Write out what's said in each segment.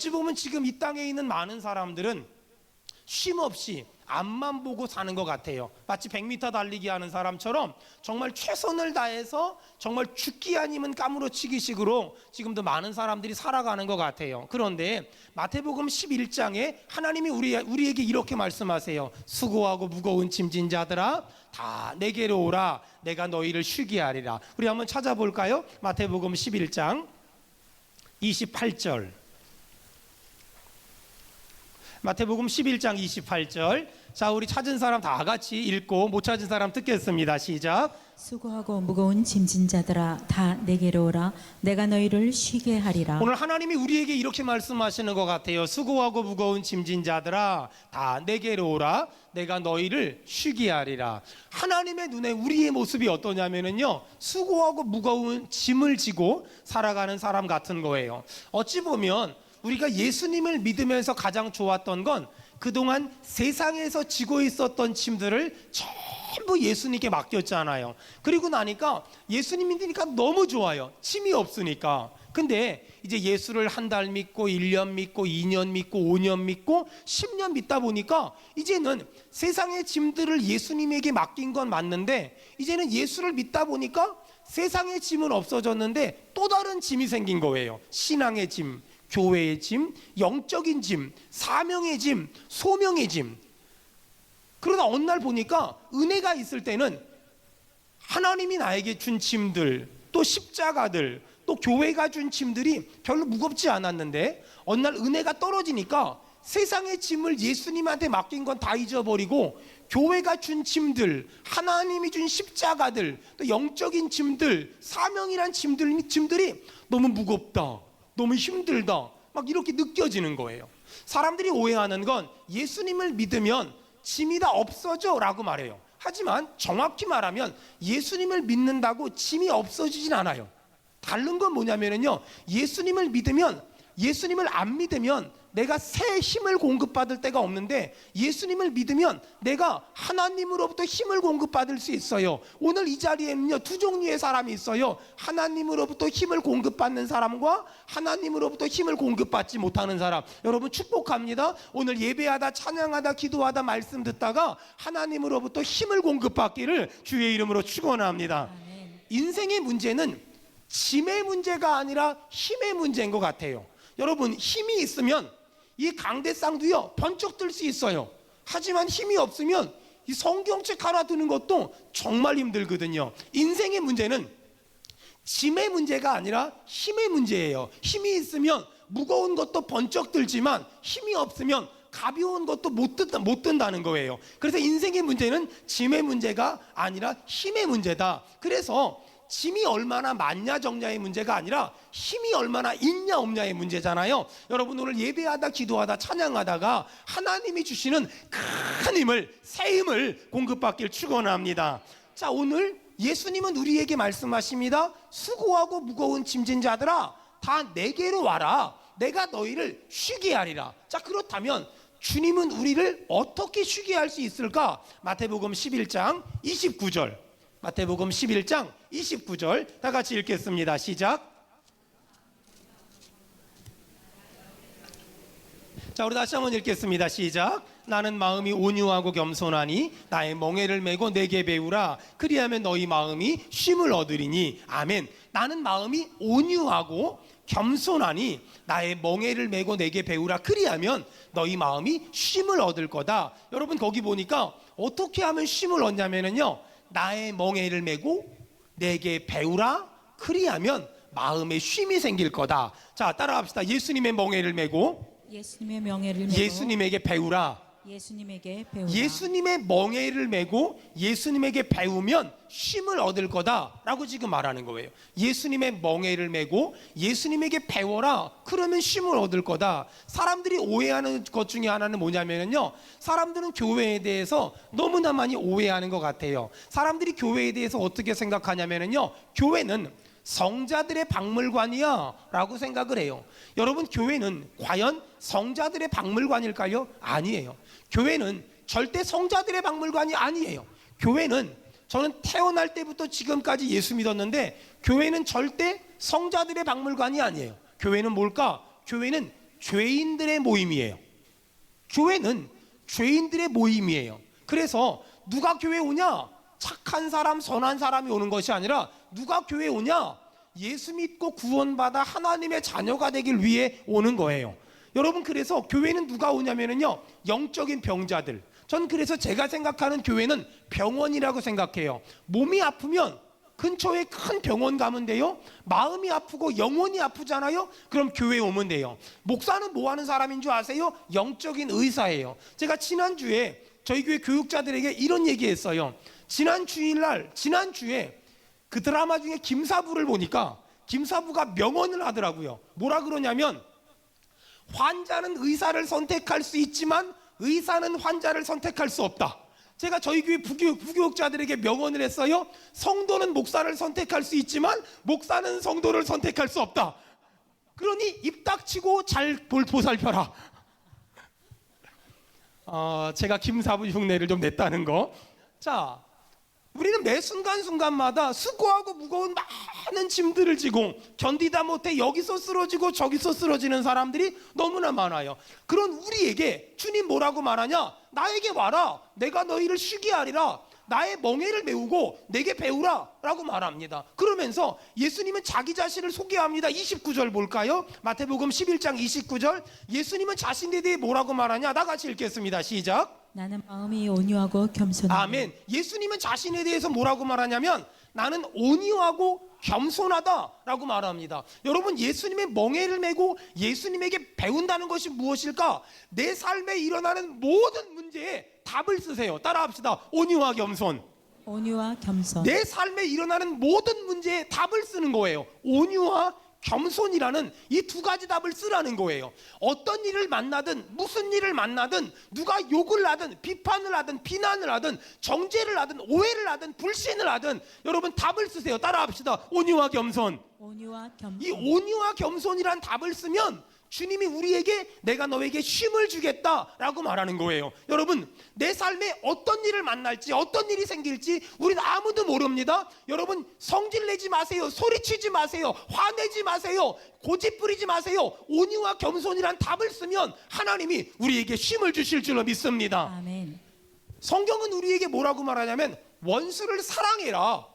어찌 보면 지금 이 땅에 있는 많은 사람들은 쉼없이 앞만 보고 사는 것 같아요. 마치 100m 달리기 하는 사람처럼 정말 최선을 다해서 정말 죽기 아니면 까무러치기식으로 지금도 많은 사람들이 살아가는 것 같아요. 그런데 마태복음 11장에 하나님이 우리에게 이렇게 말씀하세요. 수고하고 무거운 짐진 자들아 다 내게로 오라. 내가 너희를 쉬게 하리라. 우리 한번 찾아볼까요? 마태복음 11장 28절. 마태복음 11장 28절. 자, 우리 찾은 사람 다 같이 읽고 못 찾은 사람 듣겠습니다. 시작. 수고하고 무거운 짐진 자들아 다 내게로 오라. 내가 너희를 쉬게 하리라. 오늘 하나님이 우리에게 이렇게 말씀하시는 것 같아요. 수고하고 무거운 짐진 자들아 다 내게로 오라. 내가 너희를 쉬게 하리라. 하나님의 눈에 우리의 모습이 어떠냐면요, 수고하고 무거운 짐을 지고 살아가는 사람 같은 거예요. 어찌 보면 우리가 예수님을 믿으면서 가장 좋았던 건 그동안 세상에서 지고 있었던 짐들을 전부 예수님께 맡겼잖아요. 그리고 나니까 예수님 믿으니까 너무 좋아요. 짐이 없으니까. 근데 이제 예수를 한 달 믿고 1년 믿고 2년 믿고 5년 믿고 10년 믿다 보니까 이제는 세상의 짐들을 예수님에게 맡긴 건 맞는데 이제는 예수를 믿다 보니까 세상의 짐은 없어졌는데 또 다른 짐이 생긴 거예요. 신앙의 짐, 교회의 짐, 영적인 짐, 사명의 짐, 소명의 짐. 그러다 어느 날 보니까 은혜가 있을 때는 하나님이 나에게 준 짐들, 또 십자가들, 또 교회가 준 짐들이 별로 무겁지 않았는데 어느 날 은혜가 떨어지니까 세상의 짐을 예수님한테 맡긴 건 다 잊어버리고 교회가 준 짐들, 하나님이 준 십자가들, 또 영적인 짐들, 사명이란 짐들이 너무 무겁다, 너무 힘들다, 막 이렇게 느껴지는 거예요. 사람들이 오해하는 건 예수님을 믿으면 짐이 다 없어져 라고 말해요. 하지만 정확히 말하면 예수님을 믿는다고 짐이 없어지진 않아요. 다른 건 뭐냐면요, 예수님을 믿으면, 예수님을 안 믿으면 내가 새 힘을 공급받을 때가 없는데 예수님을 믿으면 내가 하나님으로부터 힘을 공급받을 수 있어요. 오늘 이 자리에는요, 두 종류의 사람이 있어요. 하나님으로부터 힘을 공급받는 사람과 하나님으로부터 힘을 공급받지 못하는 사람. 여러분 축복합니다. 오늘 예배하다 찬양하다 기도하다 말씀 듣다가 하나님으로부터 힘을 공급받기를 주의 이름으로 축원합니다. 인생의 문제는 짐의 문제가 아니라 힘의 문제인 것 같아요. 여러분, 힘이 있으면 이 강대상도요 번쩍 들 수 있어요. 하지만 힘이 없으면 이 성경책 하나 드는 것도 정말 힘들거든요. 인생의 문제는 짐의 문제가 아니라 힘의 문제예요. 힘이 있으면 무거운 것도 번쩍 들지만 힘이 없으면 가벼운 것도 못 든다는 거예요. 그래서 인생의 문제는 짐의 문제가 아니라 힘의 문제다. 그래서 짐이 얼마나 많냐 적냐의 문제가 아니라 힘이 얼마나 있냐 없냐의 문제잖아요. 여러분, 오늘 예배하다 기도하다 찬양하다가 하나님이 주시는 큰 힘을, 새 힘을 공급받길 축원합니다. 자, 오늘 예수님은 우리에게 말씀하십니다. 수고하고 무거운 짐진 자들아 다 내게로 와라. 내가 너희를 쉬게 하리라. 자, 그렇다면 주님은 우리를 어떻게 쉬게 할 수 있을까? 마태복음 11장 29절. 마태복음 11장 29절 다 같이 읽겠습니다. 시작. 자, 우리 다시 한번 읽겠습니다. 시작. 나는 마음이 온유하고 겸손하니 나의 멍에를 메고 내게 배우라. 그리하면 너희 마음이 쉼을 얻으리니. 아멘. 나는 마음이 온유하고 겸손하니 나의 멍에를 메고 내게 배우라. 그리하면 너희 마음이 쉼을 얻을 거다. 여러분, 거기 보니까 어떻게 하면 쉼을 얻냐면요, 나의 멍에를 메고 내게 배우라. 그리하면 마음에 쉼이 생길 거다. 자, 따라갑시다. 예수님의 멍에를 메고 예수님의 명예를 메고 예수님에게 배우라. 예수님에게 배우라. 예수님의 멍에를 메고 예수님에게 배우면 쉼을 얻을 거다라고 지금 말하는 거예요. 예수님의 멍에를 메고 예수님에게 배워라. 그러면 쉼을 얻을 거다. 사람들이 오해하는 것 중에 하나는 뭐냐면요, 사람들은 교회에 대해서 너무나 많이 오해하는 것 같아요. 사람들이 교회에 대해서 어떻게 생각하냐면요, 교회는 성자들의 박물관이야 라고 생각을 해요. 여러분, 교회는 과연 성자들의 박물관일까요? 아니에요. 교회는 절대 성자들의 박물관이 아니에요. 교회는, 저는 태어날 때부터 지금까지 예수 믿었는데 교회는 절대 성자들의 박물관이 아니에요. 교회는 뭘까? 교회는 죄인들의 모임이에요. 교회는 죄인들의 모임이에요. 그래서 누가 교회 오냐? 착한 사람, 선한 사람이 오는 것이 아니라 누가 교회 오냐? 예수 믿고 구원받아 하나님의 자녀가 되길 위해 오는 거예요. 여러분, 그래서 교회는 누가 오냐면요, 영적인 병자들. 전 그래서 제가 생각하는 교회는 병원이라고 생각해요. 몸이 아프면 근처에 큰 병원 가면 돼요. 마음이 아프고 영혼이 아프잖아요. 그럼 교회에 오면 돼요. 목사는 뭐 하는 사람인 줄 아세요? 영적인 의사예요. 제가 지난주에 저희 교회 교육자들에게 이런 얘기했어요. 지난주에 그 드라마 중에 김사부를 보니까 김사부가 명언을 하더라고요. 뭐라 그러냐면, 환자는 의사를 선택할 수 있지만 의사는 환자를 선택할 수 없다. 제가 저희 교회 부교육자들에게 명언을 했어요. 성도는 목사를 선택할 수 있지만 목사는 성도를 선택할 수 없다. 그러니 입 닥치고 잘 보살펴라. 제가 김사부 흉내를 좀 냈다는 거. 자, 우리는 매 순간순간마다 수고하고 무거운 많은 짐들을 지고 견디다 못해 여기서 쓰러지고 저기서 쓰러지는 사람들이 너무나 많아요. 그런 우리에게 주님 뭐라고 말하냐? 나에게 와라, 내가 너희를 쉬게 하리라. 나의 멍에를 메우고 내게 배우라 라고 말합니다. 그러면서 예수님은 자기 자신을 소개합니다. 29절 볼까요? 마태복음 11장 29절. 예수님은 자신에 대해 뭐라고 말하냐? 다 같이 읽겠습니다. 시작. 나는 마음이 온유하고 겸손하다. 아멘. 예수님은 자신에 대해서 뭐라고 말하냐면, 나는 온유하고 겸손하다라고 말합니다. 여러분, 예수님의 멍에를 메고 예수님에게 배운다는 것이 무엇일까? 내 삶에 일어나는 모든 문제에 답을 쓰세요. 따라합시다. 온유와 겸손. 온유와 겸손. 내 삶에 일어나는 모든 문제에 답을 쓰는 거예요. 온유와 겸손이라는 이 두 가지 답을 쓰라는 거예요. 어떤 일을 만나든 무슨 일을 만나든 누가 욕을 하든 비판을 하든 비난을 하든 정죄를 하든 오해를 하든 불신을 하든 여러분 답을 쓰세요. 따라합시다. 온유와 겸손. 온유와 겸손. 이 온유와 겸손이란 답을 쓰면 주님이 우리에게 내가 너에게 쉼을 주겠다라고 말하는 거예요. 여러분, 내 삶에 어떤 일을 만날지 어떤 일이 생길지 우리는 아무도 모릅니다. 여러분, 성질내지 마세요. 소리치지 마세요. 화내지 마세요. 고집 부리지 마세요. 온유와 겸손이란 답을 쓰면 하나님이 우리에게 쉼을 주실 줄로 믿습니다. 아멘. 성경은 우리에게 뭐라고 말하냐면, 원수를 사랑해라,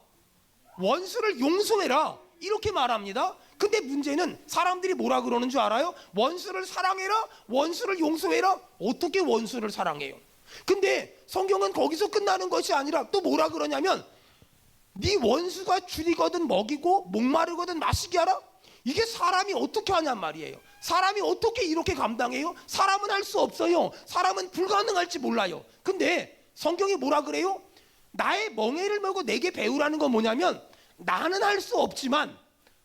원수를 용서해라, 이렇게 말합니다. 근데 문제는 사람들이 뭐라 그러는 줄 알아요? 원수를 사랑해라, 원수를 용서해라. 어떻게 원수를 사랑해요? 근데 성경은 거기서 끝나는 것이 아니라 또 뭐라 그러냐면, 네 원수가 줄이거든 먹이고 목마르거든 마시게 하라. 이게 사람이 어떻게 하냔 말이에요. 사람이 어떻게 이렇게 감당해요? 사람은 할 수 없어요. 사람은 불가능할지 몰라요. 근데 성경이 뭐라 그래요? 나의 멍에를 메고 내게 배우라는 건 뭐냐면, 나는 할 수 없지만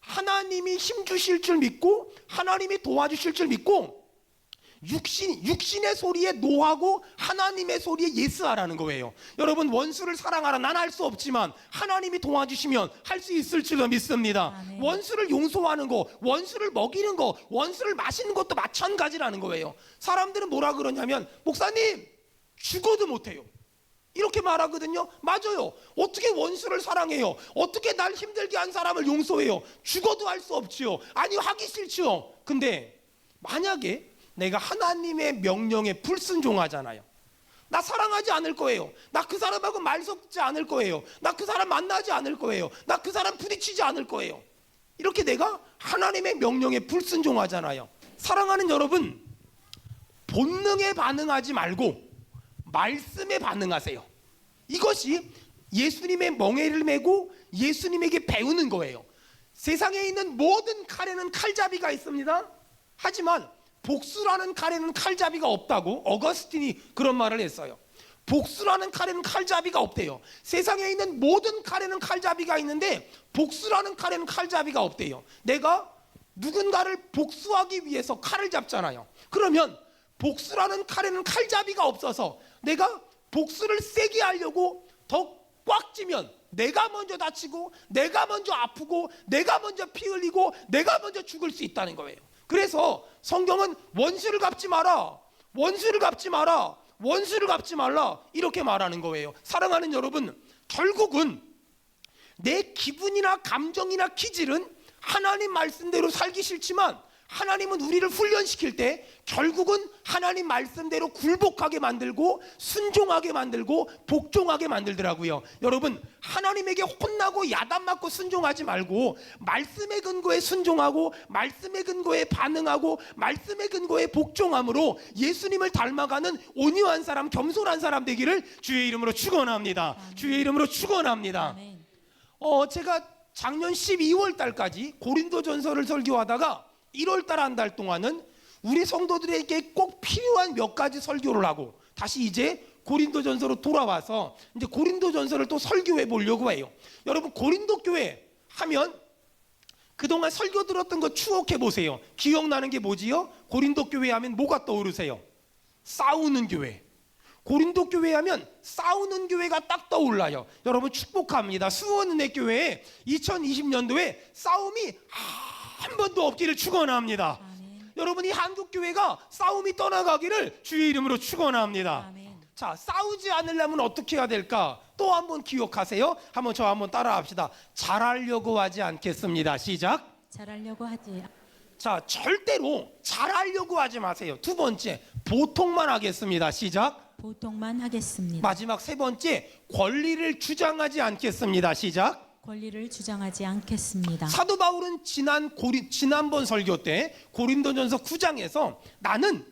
하나님이 힘 주실 줄 믿고 하나님이 도와주실 줄 믿고 육신의 소리에 노하고 하나님의 소리에 예스하라는 거예요. 여러분, 원수를 사랑하라. 난 할 수 없지만 하나님이 도와주시면 할 수 있을 줄로 믿습니다. 아멘. 원수를 용서하는 거, 원수를 먹이는 거, 원수를 마시는 것도 마찬가지라는 거예요. 사람들은 뭐라 그러냐면, 목사님 죽어도 못해요, 이렇게 말하거든요. 맞아요. 어떻게 원수를 사랑해요? 어떻게 날 힘들게 한 사람을 용서해요? 죽어도 할 수 없지요. 아니, 하기 싫지요. 근데 만약에 내가 하나님의 명령에 불순종하잖아요. 나 사랑하지 않을 거예요. 나 그 사람하고 말 섞지 않을 거예요. 나 그 사람 만나지 않을 거예요. 나 그 사람 부딪히지 않을 거예요. 이렇게 내가 하나님의 명령에 불순종하잖아요. 사랑하는 여러분, 본능에 반응하지 말고 말씀에 반응하세요. 이것이 예수님의 멍에를 메고 예수님에게 배우는 거예요. 세상에 있는 모든 칼에는 칼잡이가 있습니다. 하지만 복수라는 칼에는 칼잡이가 없다고 어거스틴이 그런 말을 했어요. 복수라는 칼에는 칼잡이가 없대요. 세상에 있는 모든 칼에는 칼잡이가 있는데 복수라는 칼에는 칼잡이가 없대요. 내가 누군가를 복수하기 위해서 칼을 잡잖아요. 그러면 복수라는 칼에는 칼잡이가 없어서 내가 복수를 세게 하려고 더 꽉 쥐면 내가 먼저 다치고 내가 먼저 아프고 내가 먼저 피 흘리고 내가 먼저 죽을 수 있다는 거예요. 그래서 성경은 원수를 갚지 마라, 원수를 갚지 마라, 원수를 갚지 말라, 이렇게 말하는 거예요. 사랑하는 여러분, 결국은 내 기분이나 감정이나 기질은 하나님 말씀대로 살기 싫지만 하나님은 우리를 훈련시킬 때 결국은 하나님 말씀대로 굴복하게 만들고 순종하게 만들고 복종하게 만들더라고요. 여러분, 하나님에게 혼나고 야단 맞고 순종하지 말고 말씀의 근거에 순종하고 말씀의 근거에 반응하고 말씀의 근거에 복종함으로 예수님을 닮아가는 온유한 사람, 겸손한 사람 되기를 주의 이름으로 축원합니다. 주의 이름으로 축원합니다. 아멘. 제가 작년 12월 달까지 고린도전서를 설교하다가 1월 달 한 달 동안은 우리 성도들에게 꼭 필요한 몇 가지 설교를 하고 다시 이제 고린도전서로 돌아와서 이제 고린도전서를 또 설교해 보려고 해요. 여러분, 고린도 교회 하면 그동안 설교 들었던 거 추억해 보세요. 기억나는 게 뭐지요? 고린도 교회 하면 뭐가 떠오르세요? 싸우는 교회. 고린도 교회 하면 싸우는 교회가 딱 떠올라요. 여러분, 축복합니다. 수원은혜 교회에 2020년도에 싸움이 한 번도 없기를 축원합니다. 아멘. 여러분, 이 한국 교회가 싸움이 떠나가기를 주의 이름으로 축원합니다. 아멘. 자, 싸우지 않으려면 어떻게 해야 될까? 또 한번 기억하세요. 한번 한번 따라합시다. 잘하려고 하지 않겠습니다. 시작. 잘하려고 하지. 자, 절대로 잘하려고 하지 마세요. 두 번째, 보통만 하겠습니다. 시작. 보통만 하겠습니다. 마지막 세 번째, 권리를 주장하지 않겠습니다. 시작. 권리를 주장하지 않겠습니다. 사도 바울은 지난번 설교 때 고린도전서 9장에서 나는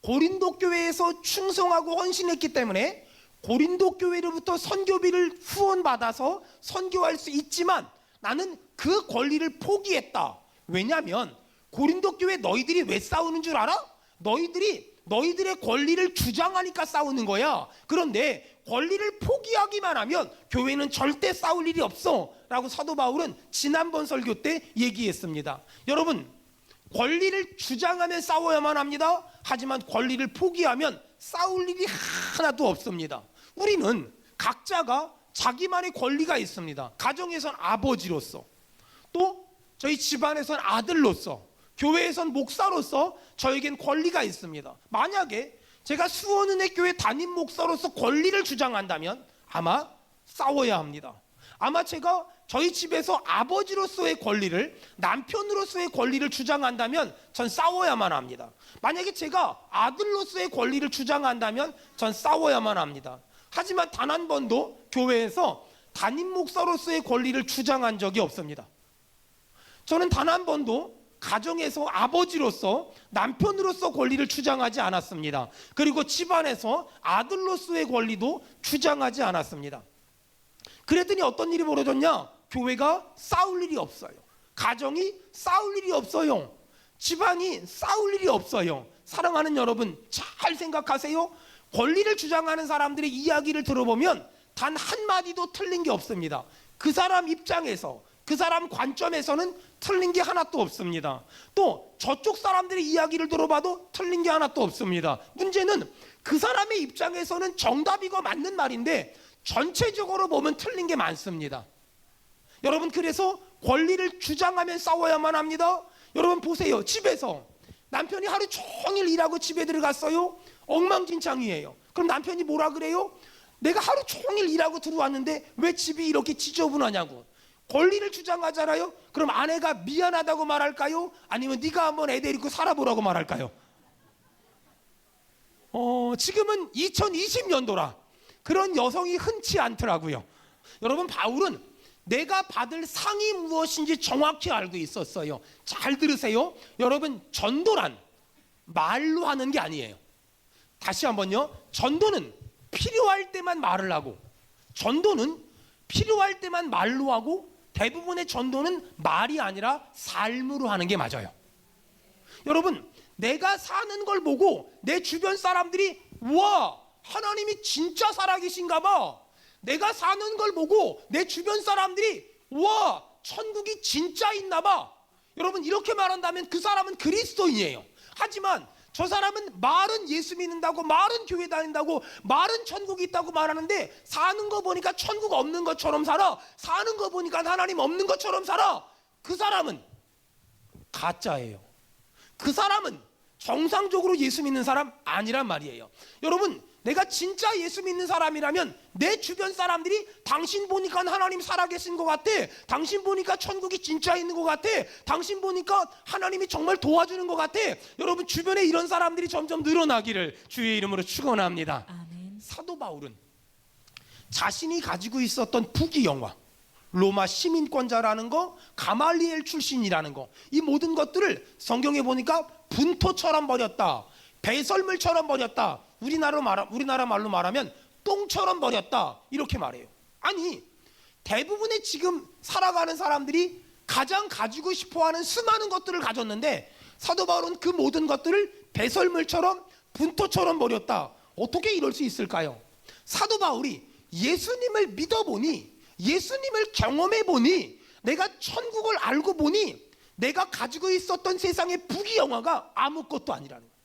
고린도 교회에서 충성하고 헌신했기 때문에 고린도 교회로부터 선교비를 후원받아서 선교할 수 있지만 나는 그 권리를 포기했다. 왜냐하면 고린도 교회 너희들이 왜 싸우는 줄 알아? 너희들의 권리를 주장하니까 싸우는 거야. 그런데 권리를 포기하기만 하면 교회는 절대 싸울 일이 없어 라고 사도 바울은 지난번 설교 때 얘기했습니다. 여러분, 권리를 주장하면 싸워야만 합니다. 하지만 권리를 포기하면 싸울 일이 하나도 없습니다. 우리는 각자가 자기만의 권리가 있습니다. 가정에선 아버지로서, 또 저희 집안에선 아들로서, 교회에선 목사로서 저에겐 권리가 있습니다. 만약에 제가 수원은혜 교회 담임 목사로서 권리를 주장한다면 아마 싸워야 합니다. 아마 제가 저희 집에서 아버지로서의 권리를, 남편으로서의 권리를 주장한다면 전 싸워야만 합니다. 만약에 제가 아들로서의 권리를 주장한다면 전 싸워야만 합니다. 하지만 단 한 번도 교회에서 담임 목사로서의 권리를 주장한 적이 없습니다. 저는 단 한 번도 가정에서 아버지로서, 남편으로서 권리를 주장하지 않았습니다. 그리고 집안에서 아들로서의 권리도 주장하지 않았습니다. 그랬더니 어떤 일이 벌어졌냐? 교회가 싸울 일이 없어요. 가정이 싸울 일이 없어요. 집안이 싸울 일이 없어요. 사랑하는 여러분, 잘 생각하세요. 권리를 주장하는 사람들의 이야기를 들어보면 단 한마디도 틀린 게 없습니다. 그 사람 입장에서, 그 사람 관점에서는 틀린 게 하나도 없습니다. 또 저쪽 사람들의 이야기를 들어봐도 틀린 게 하나도 없습니다. 문제는 그 사람의 입장에서는 정답이고 맞는 말인데 전체적으로 보면 틀린 게 많습니다. 여러분, 그래서 권리를 주장하면 싸워야만 합니다. 여러분 보세요. 집에서 남편이 하루 종일 일하고 집에 들어갔어요. 엉망진창이에요. 그럼 남편이 뭐라 그래요? 내가 하루 종일 일하고 들어왔는데 왜 집이 이렇게 지저분하냐고. 권리를 주장하잖아요. 그럼 아내가 미안하다고 말할까요? 아니면 네가 한번 애 데리고 살아보라고 말할까요? 지금은 2020년도라 그런 여성이 흔치 않더라고요. 여러분, 바울은 내가 받을 상이 무엇인지 정확히 알고 있었어요. 잘 들으세요. 여러분, 전도란 말로 하는 게 아니에요. 다시 한번요. 전도는 필요할 때만 말을 하고, 전도는 필요할 때만 말로 하고, 대부분의 전도는 말이 아니라 삶으로 하는 게 맞아요. 여러분, 내가 사는 걸 보고 내 주변 사람들이 와, 하나님이 진짜 살아계신가 봐. 내가 사는 걸 보고 내 주변 사람들이 와, 천국이 진짜 있나 봐. 여러분, 이렇게 말한다면 그 사람은 그리스도인이에요. 하지만 저 사람은 말은 예수 믿는다고, 말은 교회 다닌다고, 말은 천국이 있다고 말하는데 사는 거 보니까 천국 없는 것처럼 살아. 사는 거 보니까 하나님 없는 것처럼 살아. 그 사람은 가짜예요. 그 사람은 정상적으로 예수 믿는 사람 아니란 말이에요. 여러분, 내가 진짜 예수 믿는 사람이라면 내 주변 사람들이 당신 보니까 하나님 살아계신 것 같아, 당신 보니까 천국이 진짜 있는 것 같아, 당신 보니까 하나님이 정말 도와주는 것 같아. 여러분, 주변에 이런 사람들이 점점 늘어나기를 주의 이름으로 축원합니다. 아멘. 사도 바울은 자신이 가지고 있었던 부귀영화, 로마 시민권자라는 거, 가말리엘 출신이라는 거, 이 모든 것들을 성경에 보니까 분토처럼 버렸다, 배설물처럼 버렸다, 우리나라 말로 말하면 똥처럼 버렸다, 이렇게 말해요. 아니, 대부분의 지금 살아가는 사람들이 가장 가지고 싶어하는 수많은 것들을 가졌는데 사도 바울은 그 모든 것들을 배설물처럼 분토처럼 버렸다. 어떻게 이럴 수 있을까요? 사도 바울이 예수님을 믿어보니, 예수님을 경험해보니, 내가 천국을 알고 보니 내가 가지고 있었던 세상의 부귀영화가 아무것도 아니라는 거예요.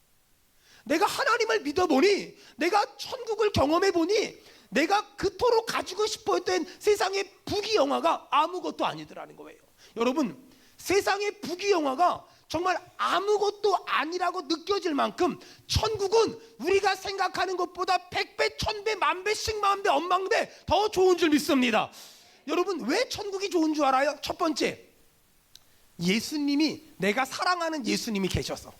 내가 하나님을 믿어보니, 내가 천국을 경험해보니 내가 그토록 가지고 싶어했던 세상의 부귀영화가 아무것도 아니더라는 거예요. 여러분, 세상의 부귀영화가 정말 아무것도 아니라고 느껴질 만큼 천국은 우리가 생각하는 것보다 100배, 1000배, 만배, 10만배, 엄만배 더 좋은 줄 믿습니다. 여러분, 왜 천국이 좋은 줄 알아요? 첫 번째, 예수님이, 내가 사랑하는 예수님이 계셔서.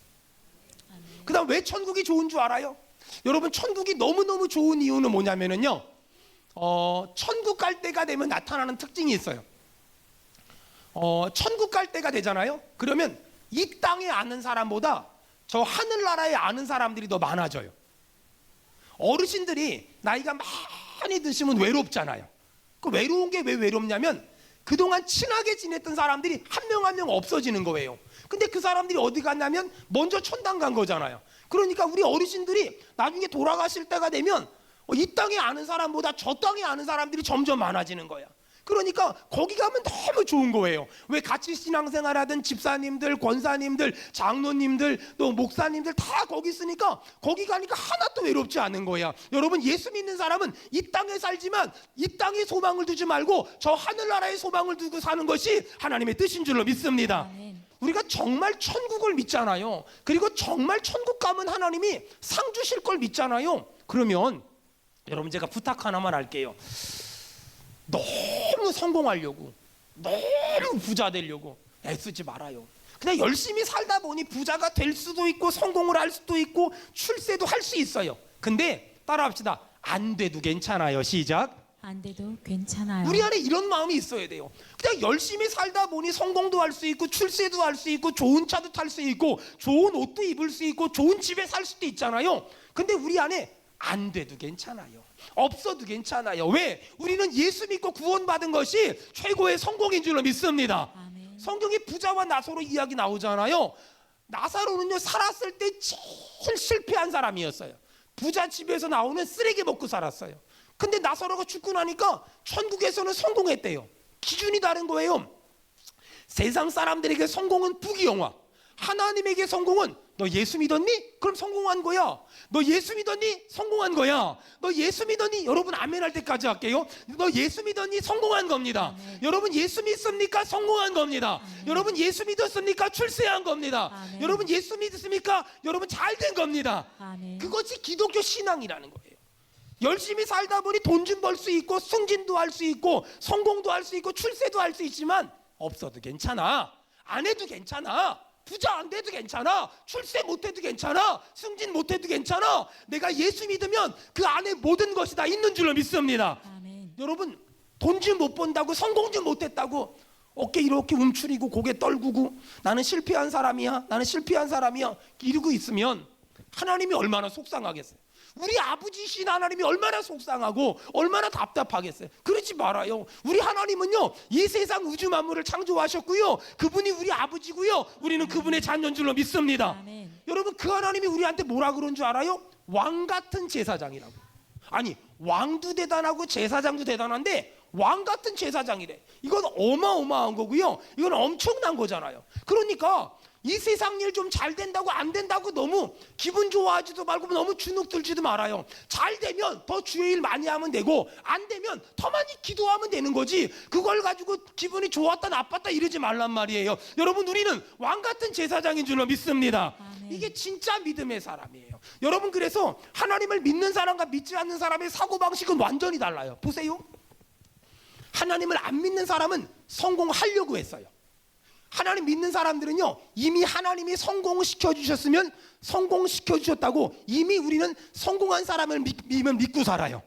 그 다음, 왜 천국이 좋은 줄 알아요? 여러분, 천국이 너무너무 좋은 이유는 뭐냐면요, 천국 갈 때가 되면 나타나는 특징이 있어요. 천국 갈 때가 되잖아요. 그러면 이 땅에 아는 사람보다 저 하늘나라에 아는 사람들이 더 많아져요. 어르신들이 나이가 많이 드시면 외롭잖아요. 그 외로운 게 왜 외롭냐면 그동안 친하게 지냈던 사람들이 한 명 한 명 없어지는 거예요. 근데 그 사람들이 어디 갔냐면 먼저 천당 간 거잖아요. 그러니까 우리 어르신들이 나중에 돌아가실 때가 되면 이 땅에 아는 사람보다 저 땅에 아는 사람들이 점점 많아지는 거야. 그러니까 거기 가면 너무 좋은 거예요. 왜 같이 신앙생활하던 집사님들, 권사님들, 장로님들, 또 목사님들 다 거기 있으니까 거기 가니까 하나도 외롭지 않은 거야. 여러분, 예수 믿는 사람은 이 땅에 살지만 이 땅에 소망을 두지 말고 저 하늘나라에 소망을 두고 사는 것이 하나님의 뜻인 줄로 믿습니다. 아멘. 우리가 정말 천국을 믿잖아요. 그리고 정말 천국 가면 하나님이 상 주실 걸 믿잖아요. 그러면 여러분, 제가 부탁 하나만 할게요. 너무 성공하려고, 너무 부자 되려고 애쓰지 말아요. 그냥 열심히 살다 보니 부자가 될 수도 있고 성공을 할 수도 있고 출세도 할 수 있어요. 근데 따라합시다. 안 돼도 괜찮아요. 시작. 안 돼도 괜찮아요. 우리 안에 이런 마음이 있어야 돼요. 그냥 열심히 살다 보니 성공도 할 수 있고 출세도 할 수 있고 좋은 차도 탈 수 있고 좋은 옷도 입을 수 있고 좋은 집에 살 수도 있잖아요. 근데 우리 안에 안 돼도 괜찮아요. 없어도 괜찮아요. 왜? 우리는 예수 믿고 구원받은 것이 최고의 성공인 줄로 믿습니다. 아멘. 성경에 부자와 나사로 이야기 나오잖아요. 나사로는요, 살았을 때 제일 실패한 사람이었어요. 부자 집에서 나오는 쓰레기 먹고 살았어요. 근데 나사로가 죽고 나니까 천국에서는 성공했대요. 기준이 다른 거예요. 세상 사람들에게 성공은 부귀영화, 하나님에게 성공은 너 예수 믿었니? 그럼 성공한 거야. 너 예수 믿었니? 성공한 거야. 너 예수 믿었니? 여러분, 아멘 할 때까지 할게요. 너 예수 믿었니? 성공한 겁니다. 아멘. 여러분, 예수 믿습니까? 성공한 겁니다. 아멘. 여러분, 예수 믿었습니까? 출세한 겁니다. 아멘. 여러분, 예수 믿습니까? 여러분, 잘 된 겁니다. 아멘. 그것이 기독교 신앙이라는 거예요. 열심히 살다 보니 돈 좀 벌 수 있고 승진도 할 수 있고 성공도 할 수 있고 출세도 할 수 있지만 없어도 괜찮아. 안 해도 괜찮아. 부자 안 돼도 괜찮아. 출세 못 해도 괜찮아. 승진 못 해도 괜찮아. 내가 예수 믿으면 그 안에 모든 것이 다 있는 줄로 믿습니다. 아멘. 여러분, 돈 좀 못 번다고 성공 좀 못 했다고 어깨 이렇게 움츠리고 고개 떨구고 나는 실패한 사람이야, 나는 실패한 사람이야 이러고 있으면 하나님이 얼마나 속상하겠어요. 우리 아버지신 하나님이 얼마나 속상하고 얼마나 답답하겠어요. 그러지 말아요. 우리 하나님은요, 이 세상 우주 만물을 창조하셨고요, 그분이 우리 아버지고요, 우리는 그분의 자녀인 줄로 믿습니다. 아멘. 여러분, 그 하나님이 우리한테 뭐라 그런 줄 알아요? 왕 같은 제사장이라고. 아니, 왕도 대단하고 제사장도 대단한데 왕 같은 제사장이래. 이건 어마어마한 거고요, 이건 엄청난 거잖아요. 그러니까 이 세상 일 좀 잘 된다고 안 된다고 너무 기분 좋아하지도 말고 너무 주눅 들지도 말아요. 잘 되면 더 주의 일 많이 하면 되고 안 되면 더 많이 기도하면 되는 거지, 그걸 가지고 기분이 좋았다 나빴다 이러지 말란 말이에요. 여러분, 우리는 왕 같은 제사장인 줄로 믿습니다. 아멘. 이게 진짜 믿음의 사람이에요. 여러분, 그래서 하나님을 믿는 사람과 믿지 않는 사람의 사고방식은 완전히 달라요. 보세요. 하나님을 안 믿는 사람은 성공하려고 했어요. 하나님 믿는 사람들은요, 이미 하나님이 성공시켜 주셨으면 성공시켜 주셨다고 이미 우리는 성공한 사람을 믿고 살아요.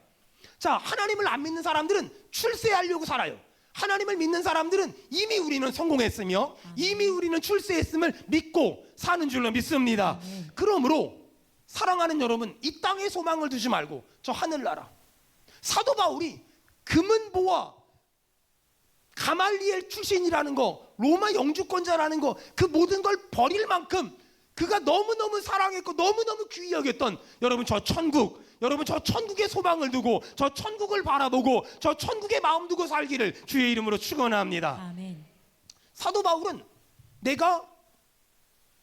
자, 하나님을 안 믿는 사람들은 출세하려고 살아요. 하나님을 믿는 사람들은 이미 우리는 성공했으며 이미 우리는 출세했음을 믿고 사는 줄로 믿습니다. 그러므로 사랑하는 여러분, 이 땅에 소망을 두지 말고 저 하늘나라, 사도 바울이 금은보와 가말리엘 출신이라는 거, 로마 영주권자라는 거, 그 모든 걸 버릴 만큼 그가 너무너무 사랑했고 너무너무 귀히 여겼던, 여러분 저 천국, 여러분 저 천국의 소망을 두고 저 천국을 바라보고 저 천국의 마음 두고 살기를 주의 이름으로 축원합니다. 아멘. 사도 바울은 내가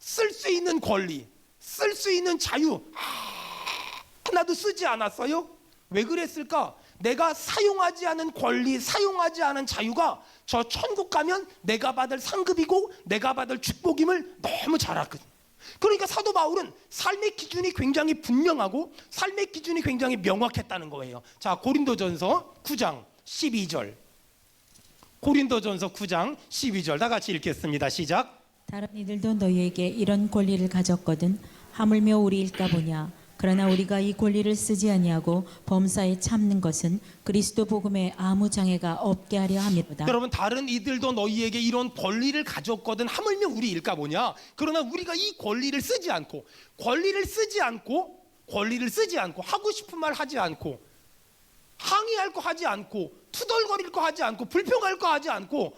쓸 수 있는 권리, 쓸 수 있는 자유 하나도 쓰지 않았어요. 왜 그랬을까? 내가 사용하지 않은 권리, 사용하지 않은 자유가 저 천국 가면 내가 받을 상급이고 내가 받을 축복임을 너무 잘 알거든. 그러니까 사도 바울은 삶의 기준이 굉장히 분명하고 삶의 기준이 굉장히 명확했다는 거예요. 자, 고린도전서 9장 12절. 고린도전서 9장 12절 다 같이 읽겠습니다. 시작. 다른 이들도 너희에게 이런 권리를 가졌거든 하물며 우리일까 보냐. 그러나 우리가 이 권리를 쓰지 아니하고 범사에 참는 것은 그리스도 복음에 아무 장애가 없게 하려 함이로다. 여러분, 다른 이들도 너희에게 이런 권리를 가졌거든 하물며 우리일까 보냐. 그러나 우리가 이 권리를 쓰지 않고 하고 싶은 말 하지 않고 항의할 거 하지 않고 투덜거릴 거 하지 않고 불평할 거 하지 않고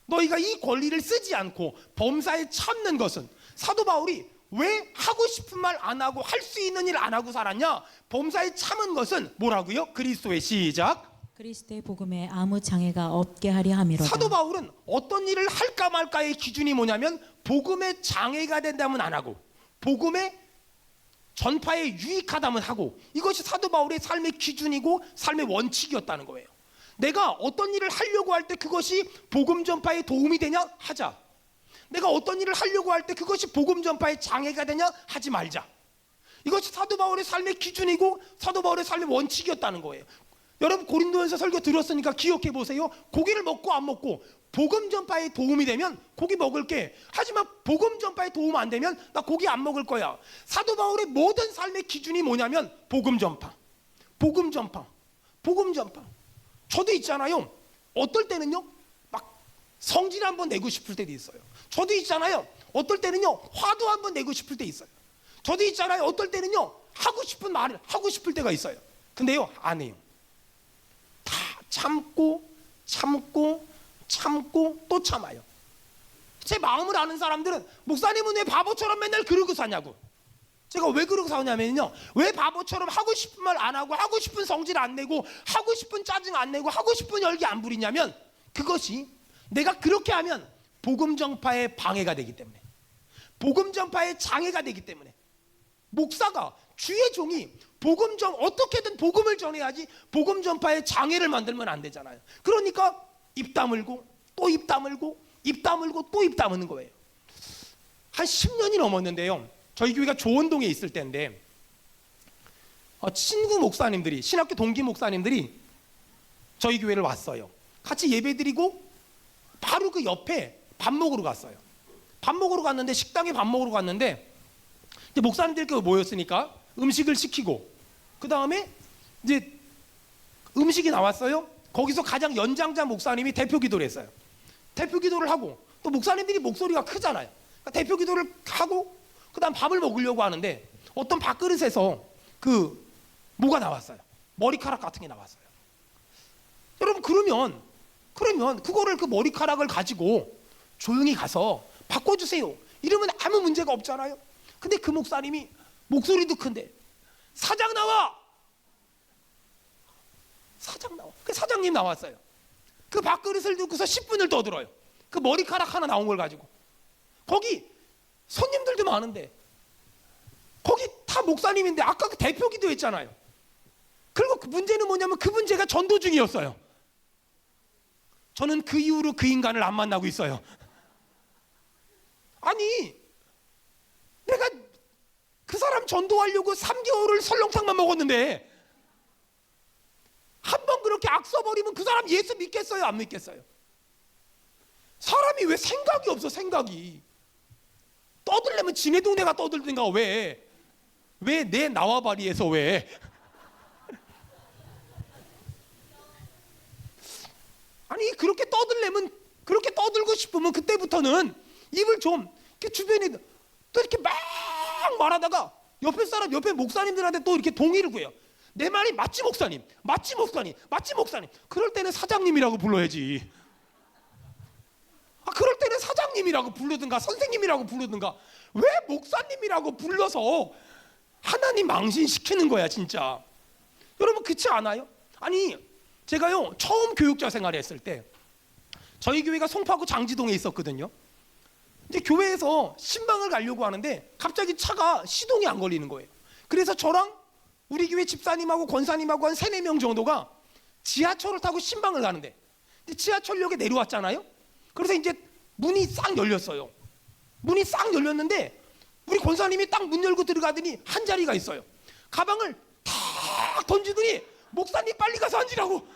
너희가 이 권리를 쓰지 않고 범사에 참는 것은, 사도 바울이 왜 하고 싶은 말 안 하고 할 수 있는 일 안 하고 살았냐? 범사에 참은 것은 뭐라고요? 그리스도의, 시작. 그리스도의 복음에 아무 장애가 없게 하려 함이로다. 사도 바울은 어떤 일을 할까 말까의 기준이 뭐냐면 복음에 장애가 된다면 안 하고 복음의 전파에 유익하다면 하고, 이것이 사도 바울의 삶의 기준이고 삶의 원칙이었다는 거예요. 내가 어떤 일을 하려고 할 때 그것이 복음 전파에 도움이 되냐? 하자. 내가 어떤 일을 하려고 할 때 그것이 복음 전파에 장애가 되냐? 하지 말자. 이것이 사도 바울의 삶의 기준이고 사도 바울의 삶의 원칙이었다는 거예요. 여러분, 고린도전서 설교 들었으니까 기억해 보세요. 고기를 먹고 안 먹고 복음 전파에 도움이 되면 고기 먹을게. 하지만 복음 전파에 도움 안 되면 나 고기 안 먹을 거야. 사도 바울의 모든 삶의 기준이 뭐냐면 복음 전파. 복음 전파. 복음 전파. 저도 있잖아요. 어떨 때는요, 막 성질 한번 내고 싶을 때도 있어요. 저도 있잖아요. 어떨 때는요, 화도 한번 내고 싶을 때 있어요. 저도 있잖아요. 어떨 때는요, 하고 싶은 말을 하고 싶을 때가 있어요. 근데요, 안 해요. 다 참고 또 참아요. 제 마음을 아는 사람들은 목사님은 왜 바보처럼 맨날 그러고 사냐고. 제가 왜 그러고 사냐면요, 왜 바보처럼 하고 싶은 말 안 하고 하고 싶은 성질 안 내고 하고 싶은 짜증 안 내고 하고 싶은 열기 안 부리냐면, 그것이 내가 그렇게 하면 복음 전파에 방해가 되기 때문에, 복음 전파에 장애가 되기 때문에, 목사가, 주의 종이 어떻게든 복음을 전해야지 복음 전파에 장애를 만들면 안 되잖아요. 그러니까 입 다물고 또 입 다물고 입 다물고 또 입 다무는 거예요. 한 10년이 넘었는데요, 저희 교회가 조원동에 있을 때인데 친구 목사님들이, 신학교 동기 목사님들이 저희 교회를 왔어요. 같이 예배드리고 바로 그 옆에 밥 먹으러 갔어요. 밥 먹으러 갔는데, 식당에 밥 먹으러 갔는데 이제 목사님들끼리 모였으니까 음식을 시키고, 그 다음에 이제 음식이 나왔어요. 거기서 가장 연장자 목사님이 대표 기도를 했어요. 대표 기도를 하고, 또 목사님들이 목소리가 크잖아요. 그러니까 대표 기도를 하고 그 다음 밥을 먹으려고 하는데 어떤 밥그릇에서 그 뭐가 나왔어요. 머리카락 같은 게 나왔어요. 여러분, 그러면 그거를, 그 머리카락을 가지고 조용히 가서 바꿔주세요 이러면 아무 문제가 없잖아요. 근데 그 목사님이 목소리도 큰데 사장 나와! 사장 나와. 그 사장님 나왔어요. 그 밥그릇을 두고서 10분을 떠들어요. 그 머리카락 하나 나온 걸 가지고. 거기 손님들도 많은데 거기 다 목사님인데 아까 그 대표 기도했잖아요. 그리고 그 문제는 뭐냐면 그분 제가 전도 중이었어요. 저는 그 이후로 그 인간을 안 만나고 있어요. 아니 내가 그 사람 전도하려고 3개월을 설렁탕만 먹었는데 한 번 그렇게 악 써버리면 그 사람 예수 믿겠어요? 안 믿겠어요? 사람이 왜 생각이 없어? 생각이 떠들려면 지네 동네가 떠들든가. 왜 내 나와바리에서 왜 아니 그렇게 떠들려면 그렇게 떠들고 싶으면 그때부터는 입을 좀 이렇게 주변에 또 이렇게 막 말하다가 옆에 사람 옆에 목사님들한테 또 이렇게 동의를 구해요. 내 말이 맞지 목사님, 맞지 목사님, 맞지 목사님. 그럴 때는 사장님이라고 불러야지. 그럴 때는 사장님이라고 부르든가 선생님이라고 부르든가. 왜 목사님이라고 불러서 하나님 망신시키는 거야 진짜. 여러분 그렇지 않아요? 아니 제가요 처음 교육자 생활했을 때 저희 교회가 송파구 장지동에 있었거든요. 근데 교회에서 신방을 가려고 하는데 갑자기 차가 시동이 안 걸리는 거예요. 그래서 저랑 우리 교회 집사님하고 권사님하고 한 3-4명 정도가 지하철을 타고 신방을 가는데 근데 지하철역에 내려왔잖아요. 그래서 이제 문이 싹 열렸어요. 문이 싹 열렸는데 우리 권사님이 딱 문 열고 들어가더니 한 자리가 있어요. 가방을 탁 던지더니 목사님 빨리 가서 앉으라고.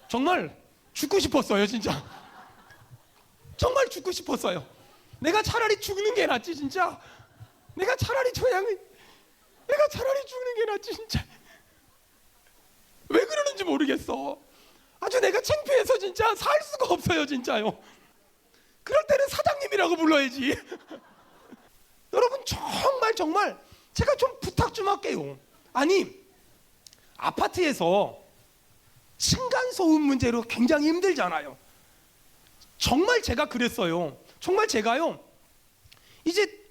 정말 죽고 싶었어요 진짜. 정말 죽고 싶었어요. 내가 차라리 죽는 게 낫지 진짜. 내가 차라리 죽는 게 낫지 진짜. 왜 그러는지 모르겠어. 아주 내가 창피해서 진짜 살 수가 없어요 진짜요. 그럴 때는 사장님이라고 불러야지. 여러분 정말 제가 좀 부탁 좀 할게요. 아니 아파트에서 층간소음 문제로 굉장히 힘들잖아요. 정말 제가 그랬어요. 정말 제가요 이제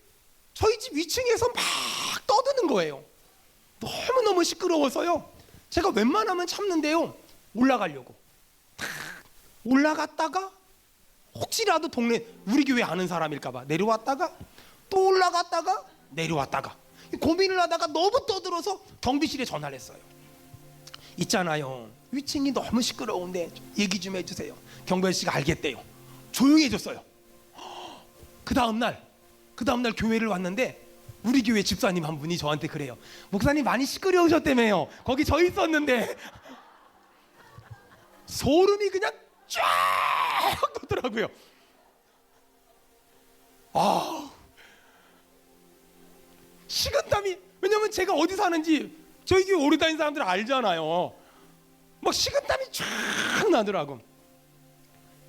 저희 집 위층에서 막 떠드는 거예요. 너무너무 시끄러워서요 제가 웬만하면 참는데요 올라가려고 탁 올라갔다가 혹시라도 동네 우리 교회 아는 사람일까봐 내려왔다가 또 올라갔다가 내려왔다가 고민을 하다가 너무 떠들어서 경비실에 전화를 했어요. 있잖아요 위층이 너무 시끄러운데 얘기 좀 해주세요. 경비실가 알겠대요. 조용히 해줬어요. 그 다음날 교회를 왔는데 우리 교회 집사님 한 분이 저한테 그래요. 목사님 많이 시끄러우셨다며요. 거기 저 있었는데. 소름이 그냥 쫙 돋더라고요. 식은땀이, 왜냐면 제가 어디 사는지 저희 교회 오래 다닌 사람들 알잖아요. 막 식은땀이 쫙 나더라고.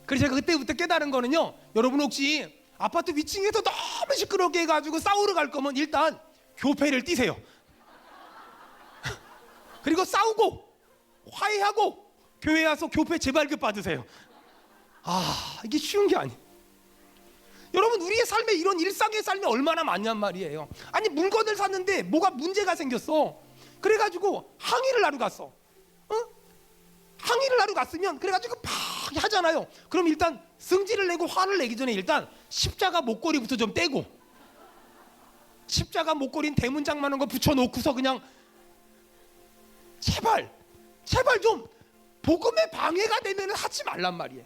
그래서 제가 그때부터 깨달은 거는요, 여러분 혹시 아파트 위층에서 너무 시끄럽게 해가지고 싸우러 갈 거면 일단 교패를 띄세요. 그리고 싸우고 화해하고 교회 와서 교패 재발급 받으세요. 이게 쉬운 게 아니에요. 여러분 우리의 삶에 이런 일상의 삶이 얼마나 많냔 말이에요. 아니 물건을 샀는데 뭐가 문제가 생겼어. 그래가지고 항의를 하러 갔어. 항의를 하러 갔으면 그래가지고 막 하잖아요. 그럼 일단 승질을 내고 화를 내기 전에 일단 십자가 목걸이부터 좀 떼고, 십자가 목걸이는 대문짝만한 거 붙여놓고서 그냥 제발 좀 복음에 방해가 되면 하지 말란 말이에요.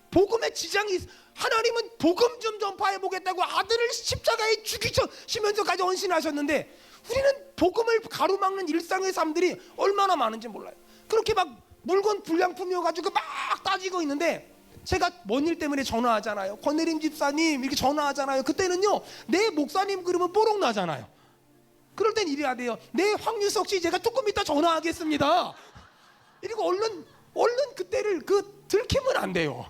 복음에 지장이, 하나님은 복음 좀 전파해 보겠다고 아들을 십자가에 죽이시면서까지 헌신하셨는데 우리는 복음을 가로막는 일상의 삶들이 얼마나 많은지 몰라요. 그렇게 막 물건 불량품이어가지고 막 따지고 있는데 제가 뭔 일 때문에 전화하잖아요. 권혜림 집사님 이렇게 전화하잖아요. 그때는요 내 목사님 그러면 뽀록 나잖아요. 그럴 땐 이래야 돼요. 네 황유석 씨 제가 조금 이따 전화하겠습니다. 이러고 얼른 그때를 들키면 안 돼요.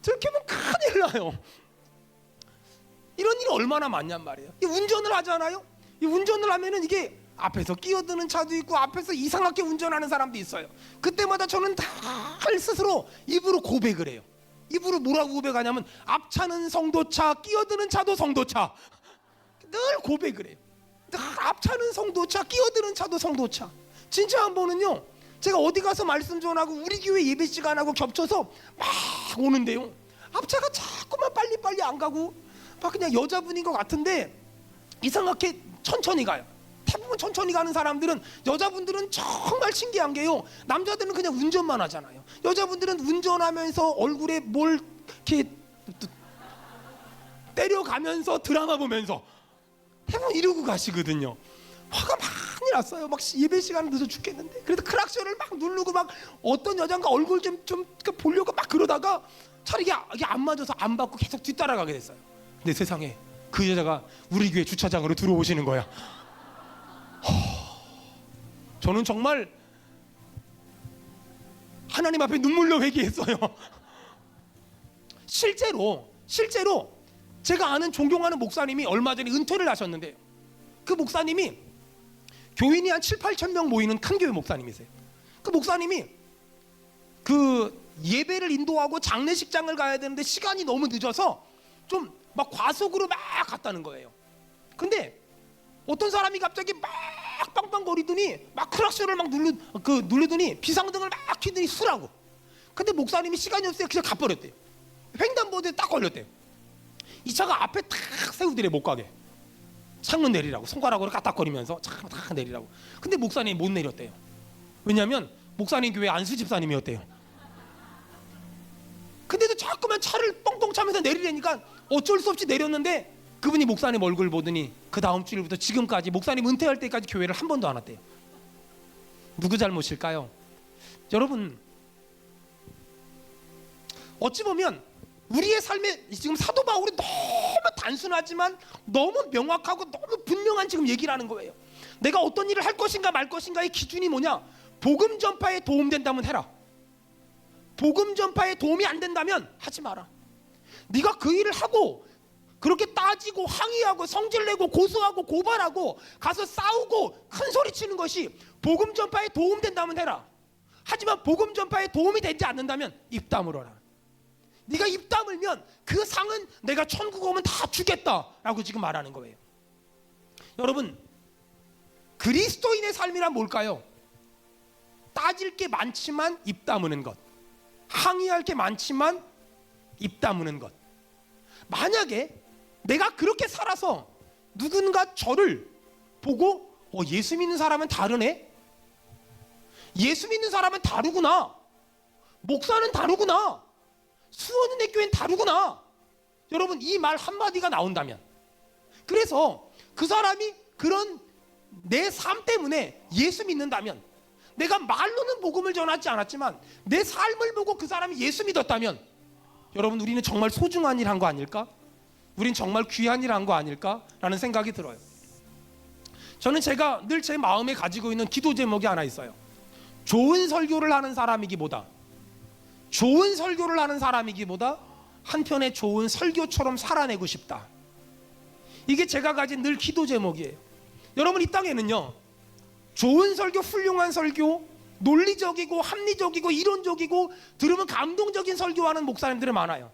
들키면 큰일 나요. 이런 일이 얼마나 많냔 말이에요. 이 운전을 하잖아요. 이 운전을 하면은 이게 앞에서 끼어드는 차도 있고 앞에서 이상하게 운전하는 사람도 있어요. 그때마다 저는 다 스스로 입으로 고백을 해요. 입으로 뭐라고 고백하냐면 앞차는 성도차, 끼어드는 차도 성도차. 늘 고백을 해요. 늘 앞차는 성도차, 끼어드는 차도 성도차. 진짜 한 번은요 제가 어디 가서 말씀 전하고 우리 교회 예배 시간하고 겹쳐서 막 오는데요 앞차가 자꾸만 빨리빨리 안 가고 막 그냥 여자분인 것 같은데 이상하게 천천히 가요. 대부분 천천히 가는 사람들은, 여자분들은 정말 신기한 게요, 남자들은 그냥 운전만 하잖아요. 여자분들은 운전하면서 얼굴에 뭘 이렇게 때려가면서 드라마 보면서 대부분 이러고 가시거든요. 화가 많이 났어요. 막 예배 시간 늦어 죽겠는데, 그래도 크락션을 막 누르고 막 어떤 여자가 얼굴 좀 보려고 막 그러다가 차라리 이게 안 맞아서 안 받고 계속 뒤따라가게 됐어요. 근데 세상에 그 여자가 우리 교회 주차장으로 들어오시는 거야. 저는 정말 하나님 앞에 눈물로 회개했어요. 실제로 제가 아는 존경하는 목사님이 얼마 전에 은퇴를 하셨는데, 그 목사님이 교인이 한 7, 8천 명 모이는 큰 교회 목사님이세요. 그 목사님이 그 예배를 인도하고 장례식장을 가야 되는데 시간이 너무 늦어서 좀 막 과속으로 막 갔다는 거예요. 근데 어떤 사람이 갑자기 막 빵빵거리더니 막 크락션을 막 누르더니 비상등을 막 켜더니 쓰라고. 근데 목사님이 시간이 없어요. 그냥 가버렸대요. 횡단보도에 딱 걸렸대요. 이 차가 앞에 탁 세우더래, 못 가게. 창문 내리라고 손가락으로 까딱거리면서 탁 내리라고. 근데 목사님이 못 내렸대요. 왜냐하면 목사님 교회 안수 집사님이었대요. 근데도 자꾸만 차를 뻥뻥 차면서 내리려니까 어쩔 수 없이 내렸는데, 그분이 목사님 얼굴 보더니 그 다음 주일부터 지금까지, 목사님 은퇴할 때까지 교회를 한 번도 안 왔대요. 누구 잘못일까요? 여러분, 어찌 보면 우리의 삶에 지금 사도 바울이 너무 단순하지만 너무 명확하고 너무 분명한 지금 얘기를 하는 거예요. 내가 어떤 일을 할 것인가 말 것인가의 기준이 뭐냐? 복음 전파에 도움된다면 해라. 복음 전파에 도움이 안 된다면 하지 마라. 네가 그 일을 하고 그렇게 따지고 항의하고 성질내고 고소하고 고발하고 가서 싸우고 큰 소리 치는 것이 복음 전파에 도움된다면 해라. 하지만 복음 전파에 도움이 되지 않는다면 입 다물어라. 네가 입 다물면 그 상은 내가 천국 오면 다 주겠다라고 지금 말하는 거예요. 여러분, 그리스도인의 삶이란 뭘까요? 따질 게 많지만 입 다무는 것, 항의할 게 많지만 입 다무는 것. 만약에 내가 그렇게 살아서 누군가 저를 보고 예수 믿는 사람은 다르네, 예수 믿는 사람은 다르구나, 목사는 다르구나, 수원은혜 교회는 다르구나, 여러분 이 말 한마디가 나온다면, 그래서 그 사람이 그런 내 삶 때문에 예수 믿는다면, 내가 말로는 복음을 전하지 않았지만 내 삶을 보고 그 사람이 예수 믿었다면, 여러분 우리는 정말 소중한 일 한 거 아닐까? 우린 정말 귀한 일 한 거 아닐까라는 생각이 들어요. 저는 제가 늘 제 마음에 가지고 있는 기도 제목이 하나 있어요. 좋은 설교를 하는 사람이기보다 한편의 좋은 설교처럼 살아내고 싶다. 이게 제가 가진 늘 기도 제목이에요. 여러분, 이 땅에는요, 좋은 설교, 훌륭한 설교, 논리적이고 합리적이고 이론적이고 들으면 감동적인 설교하는 목사님들이 많아요.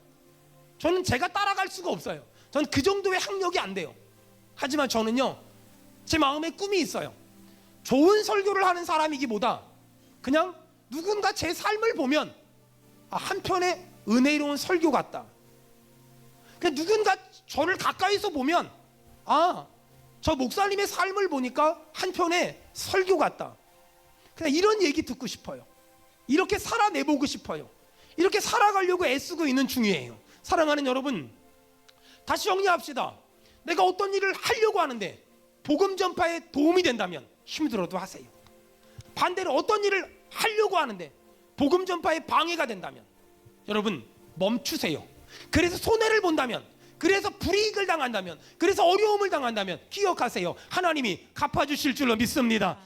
저는 제가 따라갈 수가 없어요. 저는 그 정도의 학력이 안 돼요. 하지만 저는요, 제 마음에 꿈이 있어요. 좋은 설교를 하는 사람이기보다 그냥 누군가 제 삶을 보면 한편의 은혜로운 설교 같다. 그냥 누군가 저를 가까이서 보면 저 목사님의 삶을 보니까 한편의 설교 같다. 그냥 이런 얘기 듣고 싶어요. 이렇게 살아내보고 싶어요. 이렇게 살아가려고 애쓰고 있는 중이에요. 사랑하는 여러분, 다시 정리합시다. 내가 어떤 일을 하려고 하는데 복음 전파에 도움이 된다면 힘들어도 하세요. 반대로 어떤 일을 하려고 하는데 복음 전파에 방해가 된다면 여러분 멈추세요. 그래서 손해를 본다면, 그래서 불이익을 당한다면, 그래서 어려움을 당한다면 기억하세요. 하나님이 갚아주실 줄로 믿습니다.